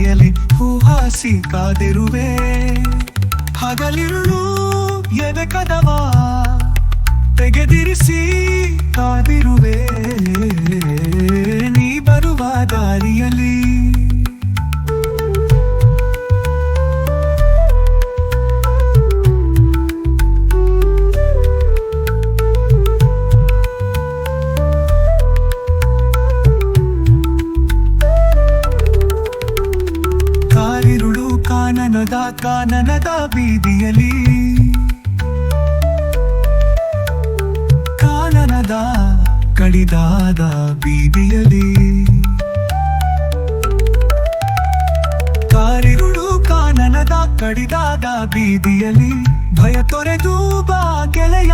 ದಾರಿಯಲ್ಲಿ ಹೂಹಾಸಿ ಕಾದಿರುವೆ. ಹಗಲಿರುಳು ಎದೆ ಕದವ ತೆಗೆದಿರಿಸಿ ಕಾದಿರುವೆ. ನೀ ಬರುವ ದಾರಿಯಲ್ಲಿ ಕಾನನದ ಬೀದಿಯಲ್ಲಿ, ಕಾನನದ ಕಡಿದಾದ ಬೀದಿಯಲ್ಲಿ, ಕಾರಿರುಳು ಕಾನನದ ಕಡಿದಾದ ಬೀದಿಯಲ್ಲಿ, ಭಯ ತೊರೆದು ಬಾ ಗೆಳೆಯ,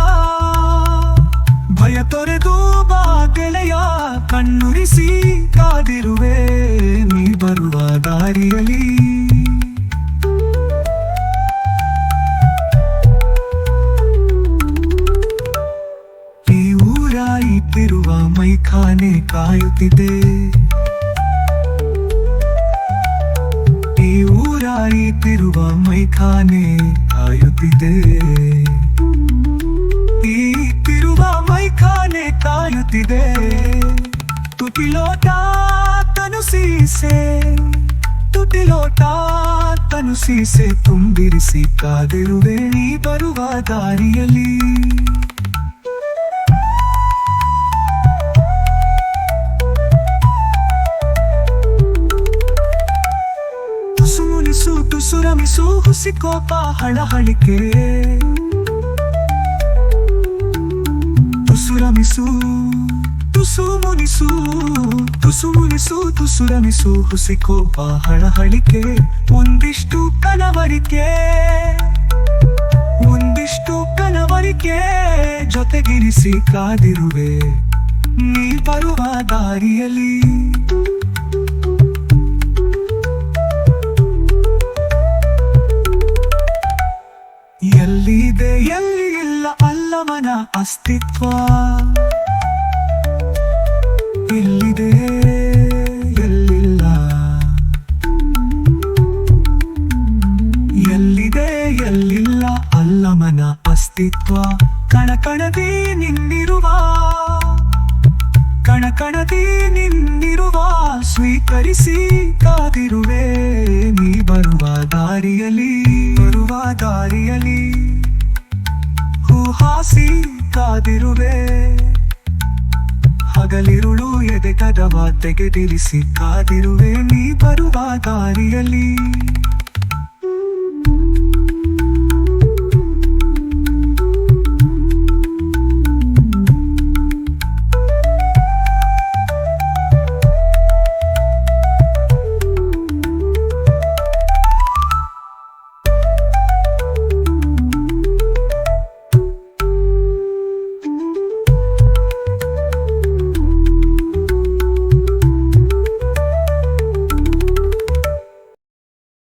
ಭಯ ತೊರೆದು ಬಾ ಗೆಳೆಯ, ಕಣ್ಣುರಿಸಿ ಕಾದಿರುವೆ ನೀ ಬರುವ ದಾರಿಯಲ್ಲಿ. ಿರುವ ಮೈಖಾನೆ ಕಾಯುತ್ತಿದೆ, ಈ ಊರಾಯಿತಿರುವ ಮೈಖಾನೆ ಕಾಯುತ್ತಿದೆ, ಈ ತಿರುವ ಮೈಖಾನೆ ಕಾಯುತ್ತಿದೆ. ತುಟಿಲೋಟ ತನುಸೀಸೆ, ತುಟಿಲೋಟ ತನುಸೀಸೆ ತುಂಬಿರಿಸಿ ಕಾದಿರುವೆ ನೀ ಬರುವ ದಾರಿಯಲ್ಲಿ. ತುಸುರಮಿಸು ಹುಸಿಕೋಪ ಹಳಹಳಿಕೆ, ತುಸುರಮಿಸು ತುಸು ಮುನಿಸು, ತುಸು ಮುನಿಸು ತುಸುರಮಿಸು ಹುಸಿಕೋಪ ಹಳಹಳಿಕೆ. ಒಂದಿಷ್ಟು ಕನವರಿಕೆ, ಒಂದಿಷ್ಟು ಕನವರಿಕೆ ಜೊತೆಗಿರಿಸಿ ಕಾದಿರುವೆ ನೀ ಬರುವ ದಾರಿಯಲ್ಲಿ. ಎಲ್ಲಿದೆ ಎಲ್ಲಿ ಇಲ್ಲ ಅಲ್ಲವನ ಅಸ್ತಿತ್ವ, ಎಲ್ಲಿದೆ ಎಲ್ಲಿಲ್ಲ, ಎಲ್ಲಿದೆ ಎಲ್ಲಿಲ್ಲ ಅಲ್ಲವನ ಅಸ್ತಿತ್ವ. ಕಣಕಣದಿ ನಿನ್ನಿರುವ, ಕಣಕಣದಿ ನಿನ್ನಿರುವ ಸ್ವೀಕರಿಸಿ ಕಾದಿರುವೆ ನೀ ಬರುವ ದಾರಿಯಲ್ಲಿ, ಬರುವ ದಾರಿಯಲ್ಲಿ ಹೂಹಾಸಿ ಕಾದಿರುವೆ. ಹಗಲಿರುಳು ಎದೆ ಕದವ ತೆಗೆದಿರಿಸಿ ಕಾದಿರುವೆ ನೀ ಬರುವ ದಾರಿಯಲ್ಲಿ.